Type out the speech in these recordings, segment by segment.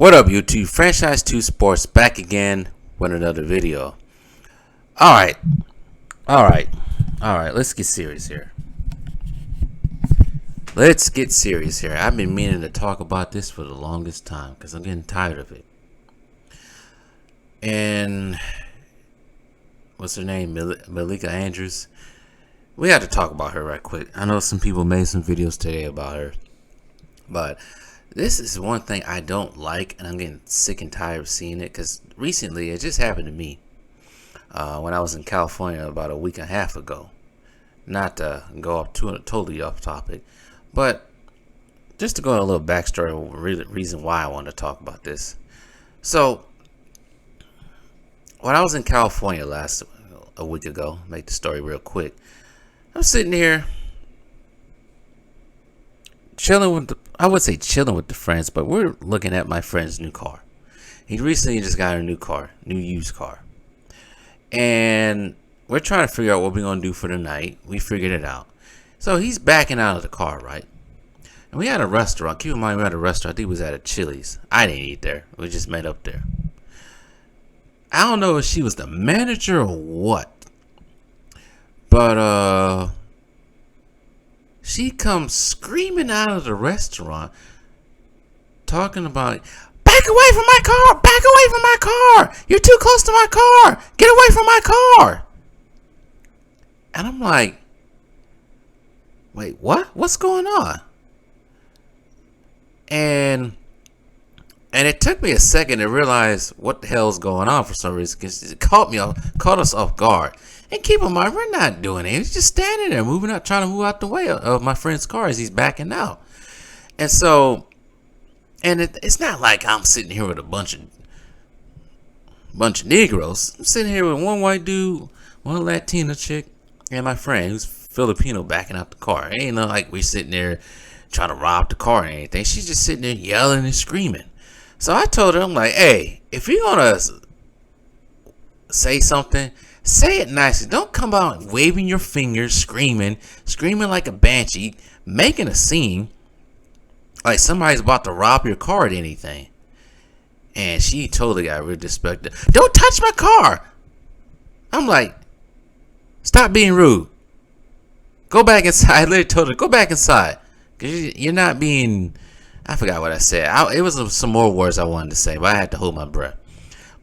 What up, YouTube? Franchise 2 Sports back again with another video. Alright, let's get serious here. I've been meaning to talk about this for the longest time because I'm getting tired of it. And what's her name? Malika Andrews. We had to talk about her right quick. I know some people made some videos today about her, but this is one thing I don't like, and I'm getting sick and tired of seeing it because recently it just happened to me when I was in California about a week and a half ago. Not to go up totally off topic, but just to go into a little backstory, reason why I wanted to talk about this. So, when I was in California a week ago, make the story real quick. I'm sitting here I would say chilling with the friends, but we're looking at my friend's new car. He recently just got a new used car. And we're trying to figure out what we're going to do for the night. We figured it out. So he's backing out of the car, right? And we had a restaurant. Keep in mind, we had a restaurant. I think it was at a Chili's. I didn't eat there. We just met up there. I don't know if she was the manager or what. But, she comes screaming out of the restaurant, talking about, back away from my car! Back away from my car! You're too close to my car! Get away from my car! And I'm like, wait, what? What's going on? And it took me a second to realize what the hell's going on for some reason, because it caught us off guard. And keep in mind, we're not doing it. He's just standing there, trying to move out the way of my friend's car as he's backing out. And so, it's not like I'm sitting here with a bunch of Negroes. I'm sitting here with one white dude, one Latina chick, and my friend who's Filipino backing out the car. It ain't like we're sitting there trying to rob the car or anything. She's just sitting there yelling and screaming. So I told her, I'm like, hey, if you're gonna say something, say it nicely. Don't come out waving your fingers, screaming like a banshee, making a scene like somebody's about to rob your car or anything. And she totally got real disrespected. Don't touch my car. I'm like, stop being rude. Go back inside. I literally told her, go back inside. Because you're not being... I forgot what I said. It was some more words I wanted to say, but I had to hold my breath.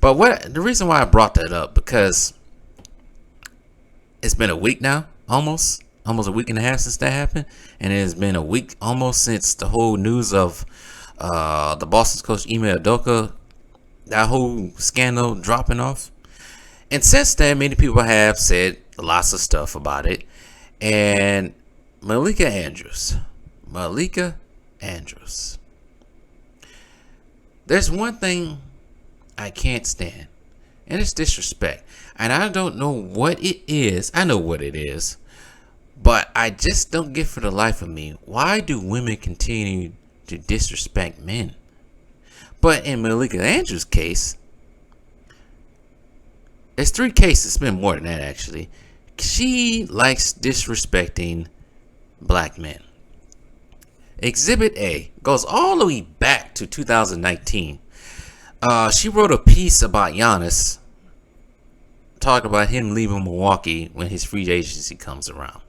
But the reason why I brought that up, because it's been a week now, almost a week and a half since that happened, and it has been a week almost since the whole news of the Boston coach Ime Udoka, that whole scandal dropping off. And since then, many people have said lots of stuff about it. And Malika Andrews. There's one thing I can't stand, and it's disrespect. And I don't know what it is. I know what it is, but I just don't get for the life of me, why do women continue to disrespect men? But in Malika Andrews' case, there's 3 cases. It's been more than that, actually. She likes disrespecting black men. Exhibit A goes all the way back to 2019. She wrote a piece about Giannis, talking about him leaving Milwaukee when his free agency comes around.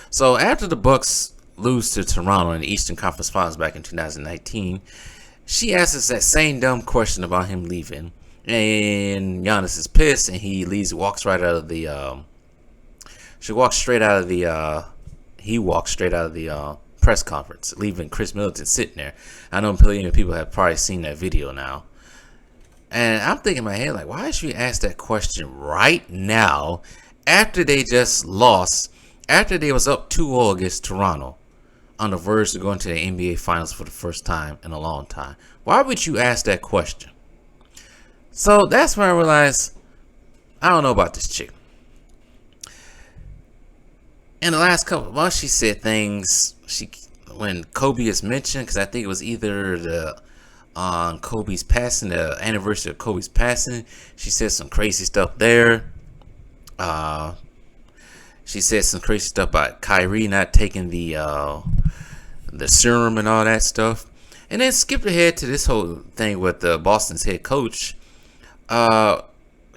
So after the Bucks lose to Toronto in the Eastern Conference Finals back in 2019, she asks us that same dumb question about him leaving, and Giannis is pissed and he leaves, walks straight out of the press conference, leaving Chris Middleton sitting there. I know plenty of people have probably seen that video now. And I'm thinking in my head, like, why should we ask that question right now after they just lost, after they was up 2-0 against Toronto, on the verge of going to the NBA Finals for the first time in a long time? Why would you ask that question? So that's when I realized, I don't know about this chick. In the last couple of months, she said things, when Kobe is mentioned, because I think it was either on Kobe's passing, the anniversary of Kobe's passing, she said some crazy stuff there. She said some crazy stuff about Kyrie not taking the serum and all that stuff. And then skipped ahead to this whole thing with Boston's head coach.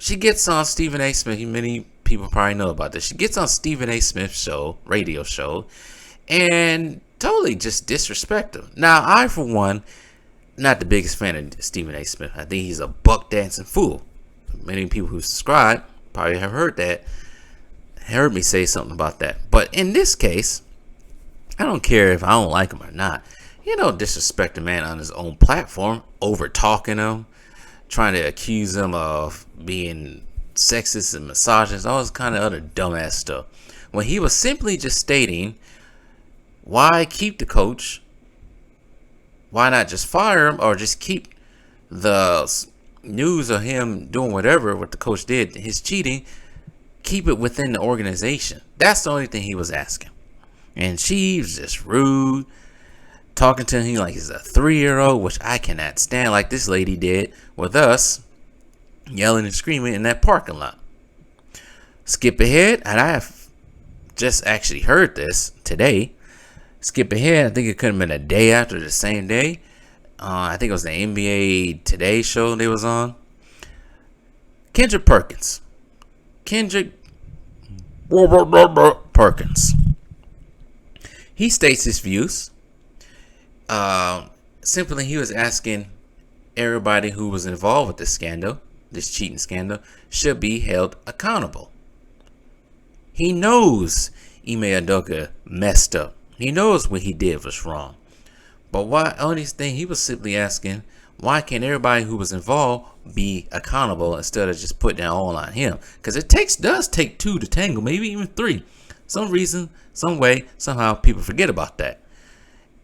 She gets on Stephen A. Smith. Many people probably know about this. She gets on Stephen A. Smith's show, radio show, and totally just disrespect him. Now, I, for one, not the biggest fan of Stephen A. Smith. I think he's a buck dancing fool. Many people who subscribe probably have heard me say something about that. But in this case, I don't care if I don't like him or not. You don't disrespect a man on his own platform, over talking him, trying to accuse him of being sexist and misogynist, all this kind of other dumbass stuff. When he was simply just stating, why keep the coach? Why not just fire him, or just keep the news of him doing whatever what the coach did, his cheating, keep it within the organization? That's the only thing he was asking. And she was just rude, talking to him like he's a 3-year-old, which I cannot stand, like this lady did with us, yelling and screaming in that parking lot. Skip ahead, and I have just actually heard this today. Skip ahead, I think it could have been a day after, the same day. I think it was the NBA Today show they was on. Kendrick Perkins. He states his views. Simply, he was asking everybody who was involved with this scandal, this cheating scandal, should be held accountable. He knows Ime Udoka messed up. He knows what he did was wrong. But why? Only thing he was simply asking, why can't everybody who was involved be accountable instead of just putting it all on him? Because it does take two to tango, maybe even three. Some reason, some way, somehow people forget about that.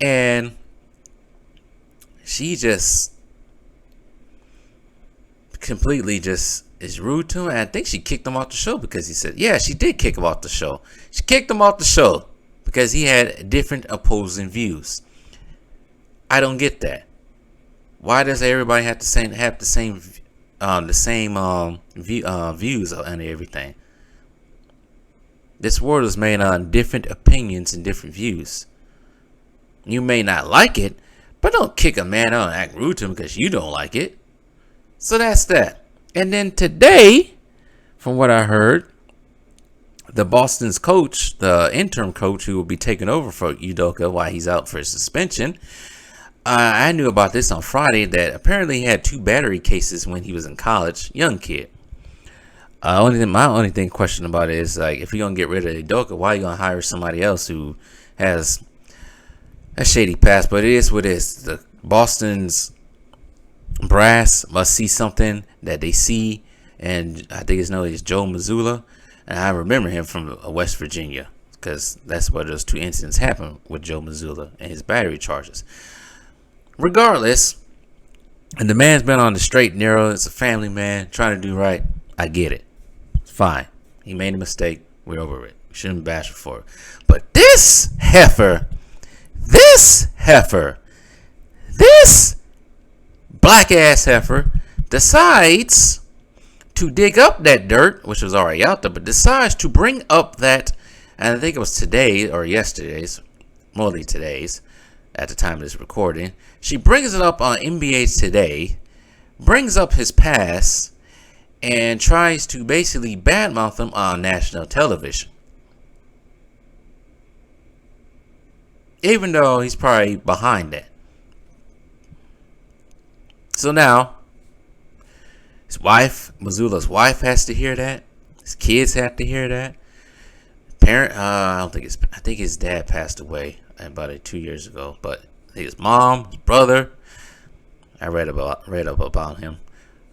And she just completely just is rude to him. And I think she kicked him off the show because he said, yeah, she did kick him off the show. She kicked him off the show because he had different opposing views. I don't get that. Why does everybody have the same views on everything? This world is made on different opinions and different views. You may not like it, but don't kick a man out and act rude to him because you don't like it. So that's that. And then today, from what I heard, the Boston's coach, the interim coach who will be taking over for Udoka while he's out for suspension, I knew about this on Friday, that apparently he had 2 battery cases when he was in college. Young kid. My only thing question about it is, like, if you're gonna get rid of Udoka, why are you gonna hire somebody else who has a shady past? But it is what it is. The Boston's brass must see something that they see, and I think his name is Joe Mazzulla, and I remember him from West Virginia because that's where those 2 incidents happened with Joe Mazzulla and his battery charges. Regardless, and the man's been on the straight and narrow. It's a family man trying to do right. I get it. It's fine. He made a mistake. We're over it. We shouldn't bash him for it. But this heifer, this black ass heifer decides to dig up that dirt, which was already out there, but decides to bring up that, and I think it was today or yesterday's, mostly today's, at the time of this recording. She brings it up on NBA Today, brings up his past, and tries to basically badmouth him on national television. Even though he's probably behind that. So now, his wife, Mazzulla's wife, has to hear that. His kids have to hear that. I think his dad passed away about 2 years ago. But his mom, his brother, I read up about him.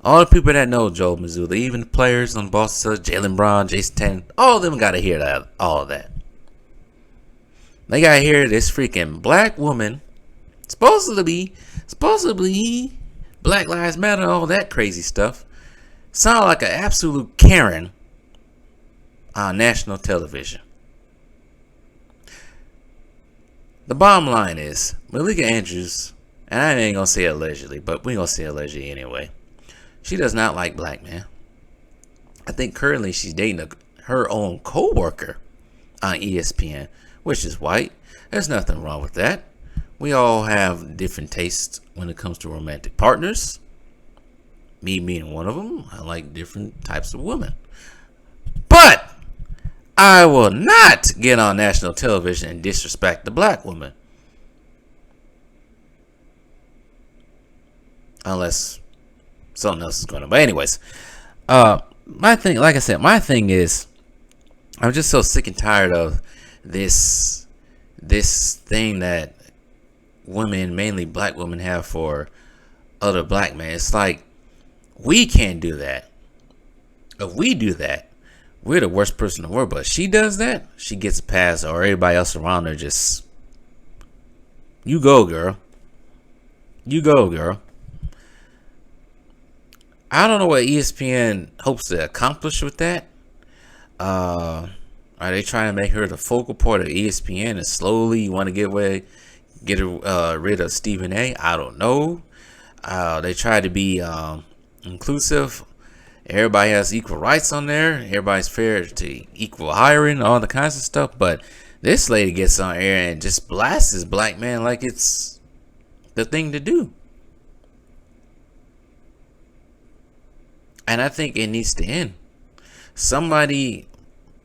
All the people that know Joe Mazzulla, even the players on Boston, Jaylen Brown, Jason Tatum, all of them got to hear that. All of that. They got to hear this freaking black woman, supposedly Black Lives Matter, all that crazy stuff, sound like an absolute Karen on national television. The bottom line is, Malika Andrews, and I ain't gonna say allegedly, but we gonna say allegedly anyway, she does not like black men. I think currently she's dating her own co-worker on ESPN, which is white. There's nothing wrong with that. We all have different tastes when it comes to romantic partners. Me being one of them, I like different types of women. But I will not get on national television and disrespect the black woman. Unless something else is going on. But anyways, my thing, like I said, my thing is, I'm just so sick and tired of this thing that women, mainly black women, have for other black men. It's like, we can't do that. If we do that, we're the worst person in the world. But if she does that, she gets a pass, or everybody else around her just, you go, girl. You go, girl. I don't know what ESPN hopes to accomplish with that. Are they trying to make her the focal point of ESPN and slowly want to get rid of Stephen A? I don't know. They try to be inclusive. Everybody has equal rights on there. Everybody's fair to equal hiring, all the kinds of stuff. But this lady gets on air and just blasts this black man like it's the thing to do. And I think it needs to end. Somebody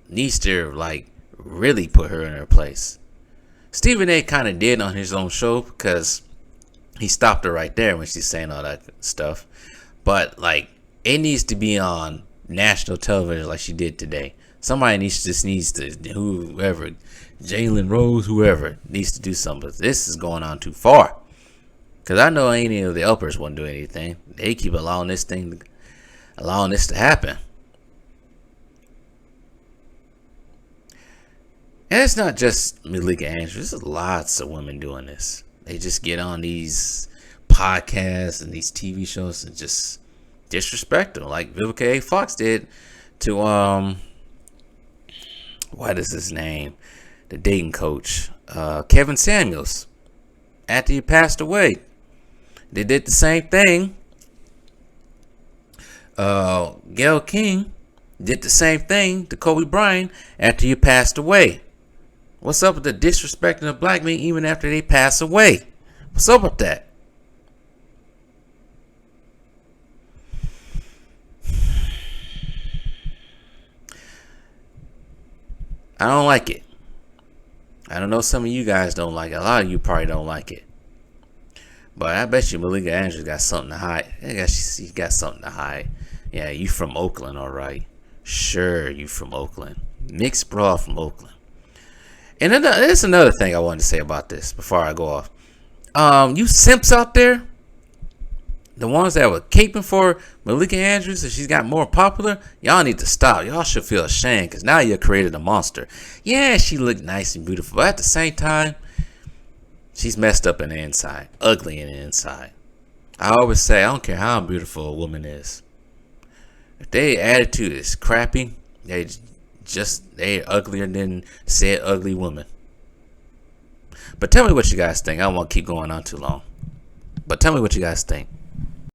needs to, like, really put her in her place. Stephen A. kind of did on his own show because he stopped her right there when she's saying all that stuff. But, like, it needs to be on national television like she did today. Somebody needs to, whoever, Jalen Rose, whoever, needs to do something. But this is going on too far. Because I know any of the uppers won't do anything. They keep allowing this to happen. And it's not just Malika Andrews. There's lots of women doing this. They just get on these podcasts and these TV shows and just disrespect them, like Vivica A. Fox did to what is his name? The dating coach, Kevin Samuels. After he passed away, they did the same thing. Gayle King did the same thing to Kobe Bryant after he passed away. What's up with the disrespecting of black men even after they pass away? What's up with that? I don't like it. I don't know, some of you guys don't like it. A lot of you probably don't like it. But I bet you Malika Andrews got something to hide. I guess she got something to hide. Yeah, you from Oakland, all right. Sure, you from Oakland. Mixed broad from Oakland. And there's another thing I wanted to say about this before I go off. You simps out there, the ones that were caping for Malika Andrews and she's got more popular, y'all need to stop. Y'all should feel ashamed because now you created a monster. Yeah, she looked nice and beautiful, but at the same time, she's messed up in the inside, ugly in the inside. I always say, I don't care how beautiful a woman is. If their attitude is crappy, they're uglier than said ugly woman. But tell me what you guys think. I don't want to keep going on too long. But tell me what you guys think.